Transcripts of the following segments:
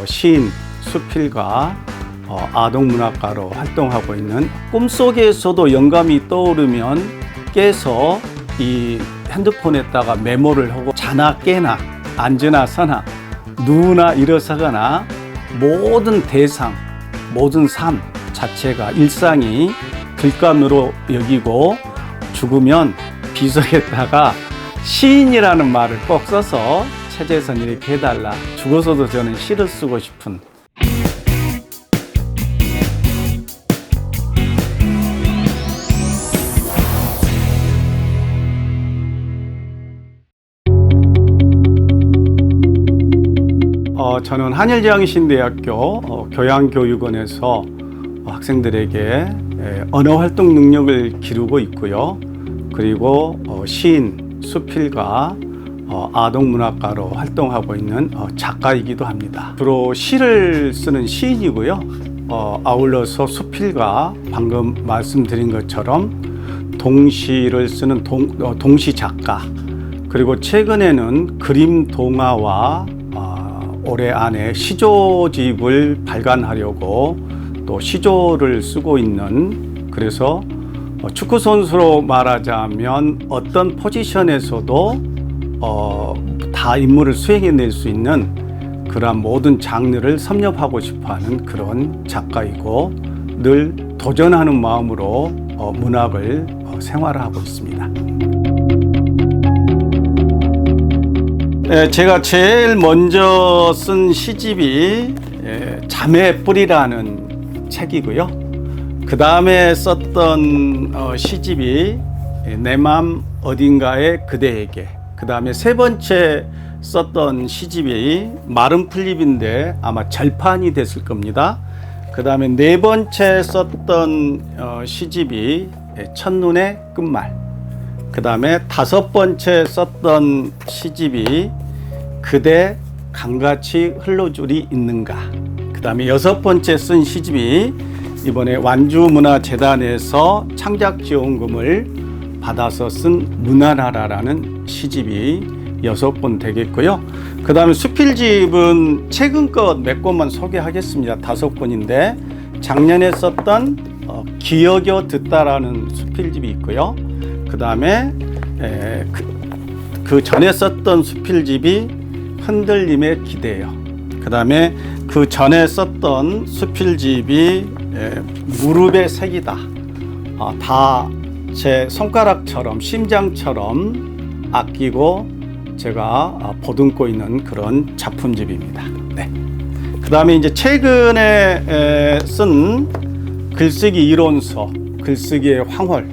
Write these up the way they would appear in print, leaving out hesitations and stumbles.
시인 수필과 아동문학가로 활동하고 있는, 꿈속에서도 영감이 떠오르면 깨서 이 핸드폰에다가 메모를 하고 자나 깨나 앉으나 서나 누우나 일어서거나 모든 대상, 모든 삶 자체가 일상이 글감으로 여기고, 죽으면 비석에다가 시인이라는 말을 꼭 써서 책에선 이렇게 해달라. 죽어서도 저는 시를 쓰고 싶은. 저는 한일장신대학교 교양교육원에서 학생들에게 언어 활동 능력을 기르고 있고요. 그리고 시인, 수필가, 아동문학가로 활동하고 있는 작가이기도 합니다. 주로 시를 쓰는 시인이고요. 아울러서 수필가, 방금 말씀드린 것처럼 동시를 쓰는 동시 작가, 그리고 최근에는 그림 동화와 올해 안에 시조집을 발간하려고 또 시조를 쓰고 있는, 그래서 축구 선수로 말하자면 어떤 포지션에서도 다 임무를 수행해낼 수 있는 그러한 모든 장르를 섭렵하고 싶어하는 그런 작가이고, 늘 도전하는 마음으로 문학을 생활하고 있습니다. 제가 제일 먼저 쓴 시집이 자매뿌리라는 책이고요. 그 다음에 썼던 시집이 내 맘 어딘가에 그대에게, 그 다음에 세 번째 썼던 시집이 마른 풀잎인데 아마 절판이 됐을 겁니다. 그 다음에 네 번째 썼던 시집이 첫눈의 끝말, 그 다음에 다섯 번째 썼던 시집이 그대 강같이 흘러줄이 있는가, 그 다음에 여섯 번째 쓴 시집이 이번에 완주문화재단에서 창작지원금을 받아서 쓴 문화나라라는 시집이 6권 되겠고요. 그 다음에 수필집은 최근 것 몇 권만 소개하겠습니다. 5권인데 작년에 썼던 기억여 듣다라는 수필집이 있고요. 그 다음에 그 전에 썼던 수필집이 흔들림에 기대요. 그 다음에 그 전에 썼던 수필집이 무릎의 색이다. 다 제 손가락처럼, 심장처럼 아끼고 제가 보듬고 있는 그런 작품집입니다. 네. 그 다음에 이제 최근에 쓴 글쓰기 이론서, 글쓰기의 황홀.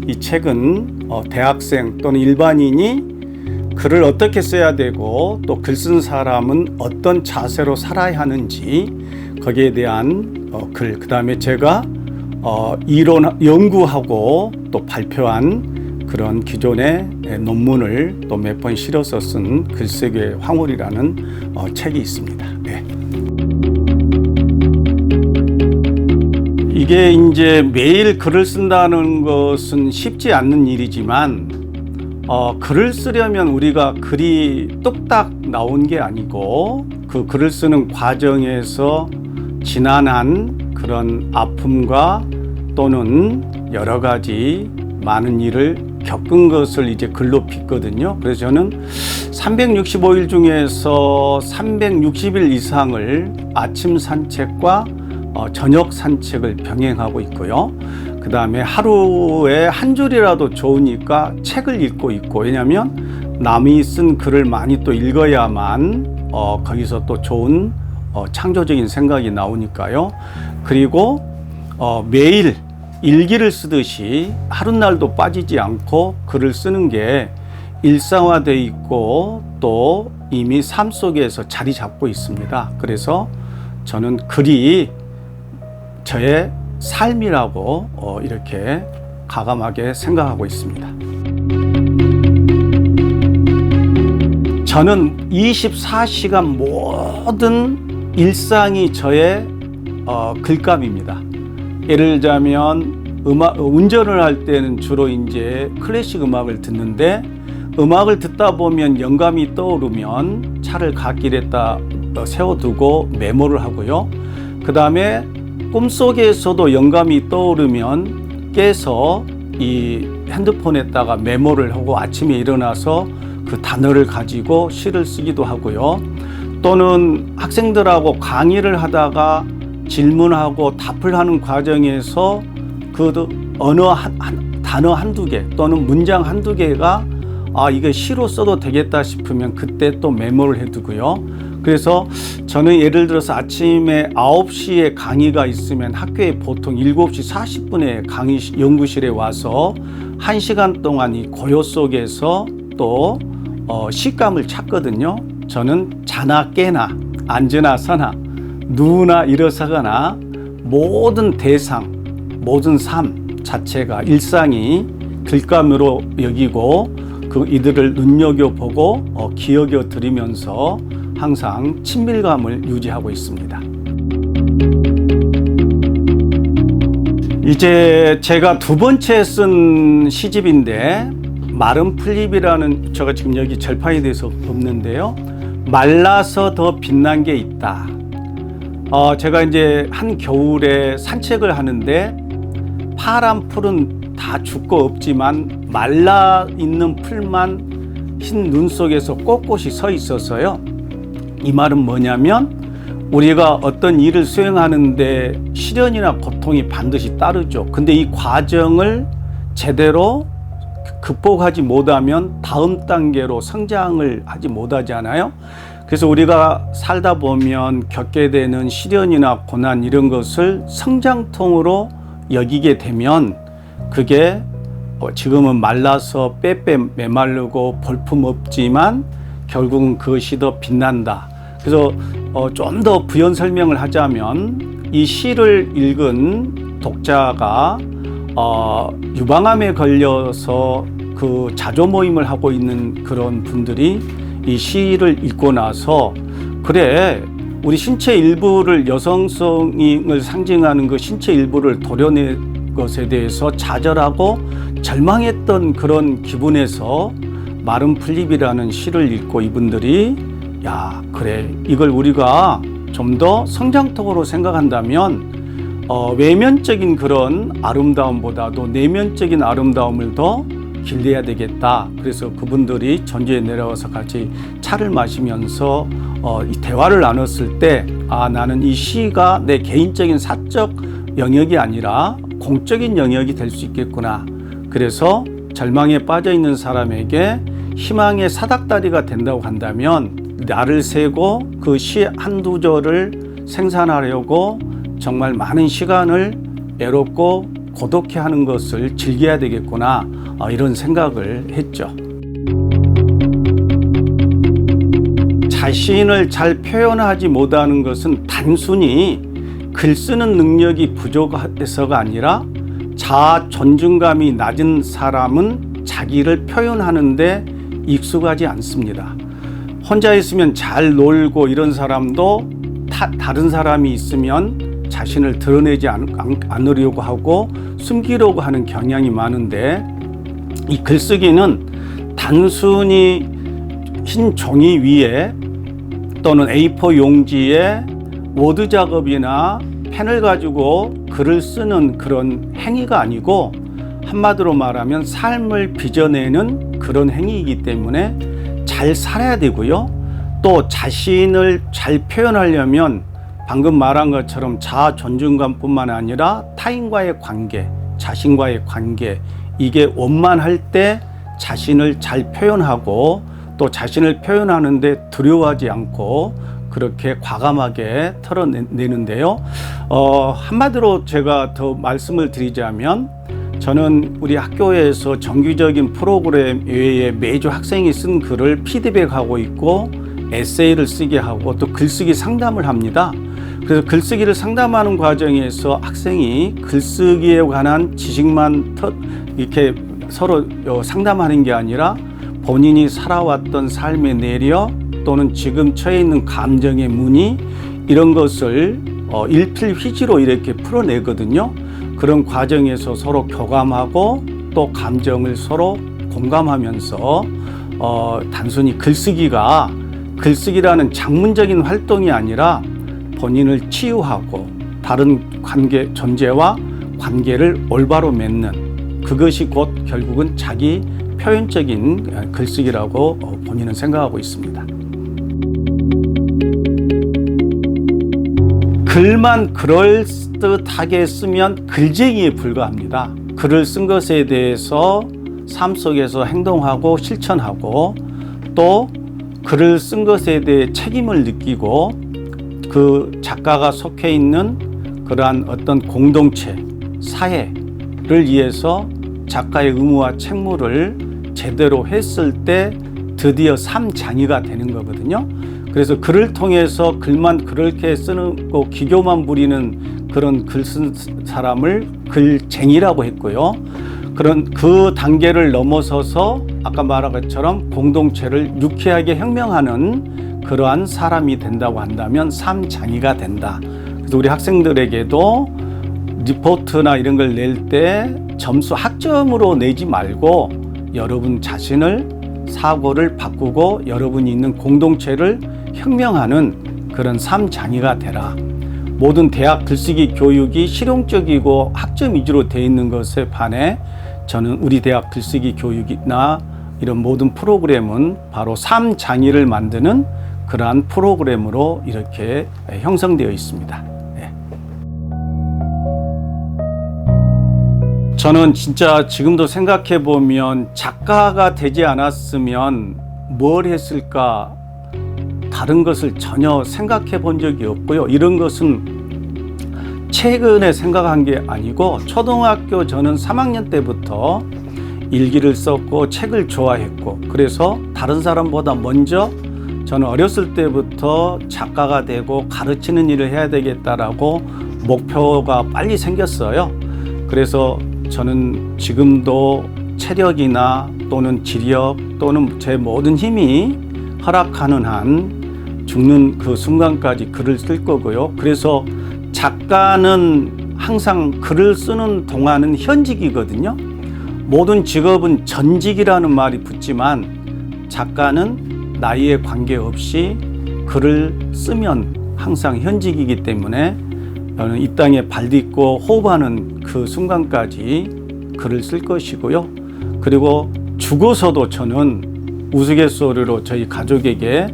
이 책은 대학생 또는 일반인이 글을 어떻게 써야 되고 또 글 쓴 사람은 어떤 자세로 살아야 하는지 거기에 대한 글, 그 다음에 제가 이론 연구하고 또 발표한 그런 기존의 논문을 또 몇 번 실어서 쓴 글쓰기의 황홀이라는 책이 있습니다. 네. 이게 이제 매일 글을 쓴다는 것은 쉽지 않는 일이지만 글을 쓰려면 우리가 글이 뚝딱 나온 게 아니고 그 글을 쓰는 과정에서 지난한 그런 아픔과 또는 여러 가지 많은 일을 겪은 것을 이제 글로 빚거든요. 그래서 저는 365일 중에서 360일 이상을 아침 산책과 저녁 산책을 병행하고 있고요. 그 다음에 하루에 한 줄이라도 좋으니까 책을 읽고 있고, 왜냐하면 남이 쓴 글을 많이 또 읽어야만 거기서 또 좋은 창조적인 생각이 나오니까요. 그리고 매일 일기를 쓰듯이 하루날도 빠지지 않고 글을 쓰는 게 일상화되어 있고 또 이미 삶 속에서 자리 잡고 있습니다. 그래서 저는 글이 저의 삶이라고 이렇게 가감하게 생각하고 있습니다. 저는 24시간 모든 일상이 저의 글감입니다. 예를 들자면 운전을 할 때는 주로 이제 클래식 음악을 듣는데, 음악을 듣다 보면 영감이 떠오르면 차를 갓길에다 세워두고 메모를 하고요. 그 다음에 꿈속에서도 영감이 떠오르면 깨서 이 핸드폰에다가 메모를 하고 아침에 일어나서 그 단어를 가지고 시를 쓰기도 하고요. 또는 학생들하고 강의를 하다가 질문하고 답을 하는 과정에서 그 언어 단어 한두 개 또는 문장 한두 개가 이게 시로 써도 되겠다 싶으면 그때 또 메모를 해두고요. 그래서 저는 예를 들어서 아침에 9시에 강의가 있으면 학교에 보통 7시 40분에 강의 연구실에 와서 1시간 동안 이 고요 속에서 또 시감을 찾거든요. 저는 자나 깨나 앉으나 서나 누우나 일어서거나 모든 대상, 모든 삶 자체가 일상이 글감으로 여기고 이들을 눈여겨보고 기억여 드리면서 항상 친밀감을 유지하고 있습니다. 이제 제가 두 번째 쓴 시집인데 마른 풀잎이라는, 제가 지금 여기 절판이 돼서 없는데요. 말라서 더 빛난 게 있다. 제가 이제 한 겨울에 산책을 하는데 파란 풀은 다 죽고 없지만 말라 있는 풀만 흰 눈 속에서 꼿꼿이 서 있어서요. 이 말은 뭐냐면 우리가 어떤 일을 수행하는데 시련이나 고통이 반드시 따르죠. 근데 이 과정을 제대로 극복하지 못하면 다음 단계로 성장을 하지 못하잖아요. 그래서 우리가 살다 보면 겪게 되는 시련이나 고난 이런 것을 성장통으로 여기게 되면 그게 지금은 말라서 빼빼 메마르고 볼품 없지만 결국은 그것이 더 빛난다. 그래서 좀 더 부연 설명을 하자면 이 시를 읽은 독자가 유방암에 걸려서 그 자조 모임을 하고 있는 그런 분들이 이 시를 읽고 나서 그래, 우리 신체 일부를, 여성성을 상징하는 그 신체 일부를 도려낸 것에 대해서 좌절하고 절망했던 그런 기분에서 마른 풀잎이라는 시를 읽고 이분들이 야, 그래, 이걸 우리가 좀 더 성장통으로 생각한다면 외면적인 그런 아름다움보다도 내면적인 아름다움을 더 길러야 되겠다. 그래서 그분들이 전주에 내려와서 같이 차를 마시면서 이 대화를 나눴을 때 나는 이 시가 내 개인적인 사적 영역이 아니라 공적인 영역이 될 수 있겠구나. 그래서 절망에 빠져 있는 사람에게 희망의 사닥다리가 된다고 한다면 나를 세고 그 시 한두 절을 생산하려고 정말 많은 시간을 애롭고 고독해 하는 것을 즐겨야 되겠구나, 이런 생각을 했죠. 자신을 잘 표현하지 못하는 것은 단순히 글 쓰는 능력이 부족해서가 아니라 자아 존중감이 낮은 사람은 자기를 표현하는데 익숙하지 않습니다. 혼자 있으면 잘 놀고 이런 사람도 다른 사람이 있으면 자신을 드러내지 않으려고 하고 숨기려고 하는 경향이 많은데, 이 글쓰기는 단순히 흰 종이 위에 또는 A4 용지에 워드 작업이나 펜을 가지고 글을 쓰는 그런 행위가 아니고 한마디로 말하면 삶을 빚어내는 그런 행위이기 때문에 잘 살아야 되고요. 또 자신을 잘 표현하려면 방금 말한 것처럼 자아 존중감뿐만 아니라 타인과의 관계, 자신과의 관계, 이게 원만할 때 자신을 잘 표현하고 또 자신을 표현하는데 두려워하지 않고 그렇게 과감하게 털어내는데요. 한마디로 제가 더 말씀을 드리자면 저는 우리 학교에서 정규적인 프로그램 외에 매주 학생이 쓴 글을 피드백하고 있고 에세이를 쓰게 하고 또 글쓰기 상담을 합니다. 그래서 글쓰기를 상담하는 과정에서 학생이 글쓰기에 관한 지식만 이렇게 서로 상담하는 게 아니라 본인이 살아왔던 삶의 내력 또는 지금 처해 있는 감정의 무늬 이런 것을 일필휘지로 이렇게 풀어내거든요. 그런 과정에서 서로 교감하고 또 감정을 서로 공감하면서 단순히 글쓰기가 글쓰기라는 작문적인 활동이 아니라 본인을 치유하고 다른 존재와 관계를 올바로 맺는, 그것이 곧 결국은 자기 표현적인 글쓰기라고 본인은 생각하고 있습니다. 글만 그럴듯하게 쓰면 글쟁이에 불과합니다. 글을 쓴 것에 대해서 삶 속에서 행동하고 실천하고, 또 글을 쓴 것에 대해 책임을 느끼고 그 작가가 속해 있는 그러한 어떤 공동체, 사회를 위해서 작가의 의무와 책무를 제대로 했을 때 드디어 삼장이가 되는 거거든요. 그래서 글을 통해서 글만 그렇게 쓰는 거 기교만 부리는 그런 글 쓴 사람을 글쟁이라고 했고요. 그런 그 단계를 넘어서서 아까 말한 것처럼 공동체를 유쾌하게 혁명하는 그러한 사람이 된다고 한다면 삼장이가 된다. 그래서 우리 학생들에게도 리포트나 이런 걸 낼 때 점수 학점으로 내지 말고 여러분 자신을, 사고를 바꾸고 여러분이 있는 공동체를 혁명하는 그런 삼장이가 되라. 모든 대학 글쓰기 교육이 실용적이고 학점 위주로 되어 있는 것에 반해 저는 우리 대학 글쓰기 교육이나 이런 모든 프로그램은 바로 삼장이를 만드는 그러한 프로그램으로 이렇게 형성되어 있습니다. 저는 진짜 지금도 생각해 보면 작가가 되지 않았으면 뭘 했을까, 다른 것을 전혀 생각해 본 적이 없고요. 이런 것은 최근에 생각한 게 아니고 초등학교 저는 3학년 때부터 일기를 썼고 책을 좋아했고, 그래서 다른 사람보다 먼저 저는 어렸을 때부터 작가가 되고 가르치는 일을 해야 되겠다라고 목표가 빨리 생겼어요. 그래서 저는 지금도 체력이나 또는 지력 또는 제 모든 힘이 허락하는 한 죽는 그 순간까지 글을 쓸 거고요. 그래서 작가는 항상 글을 쓰는 동안은 현직이거든요. 모든 직업은 전직이라는 말이 붙지만 작가는 나이에 관계없이 글을 쓰면 항상 현직이기 때문에 저는 이 땅에 발 딛고 호흡하는 그 순간까지 글을 쓸 것이고요. 그리고 죽어서도 저는 우스갯소리로 저희 가족에게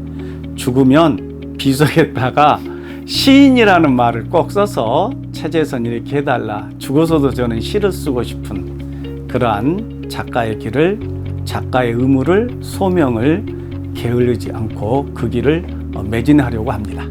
죽으면 비석에다가 시인이라는 말을 꼭 써서 최재선 이렇게 해달라. 죽어서도 저는 시를 쓰고 싶은 그러한 작가의 길을, 작가의 의무를, 소명을 게을르지 않고 그 길을 매진하려고 합니다.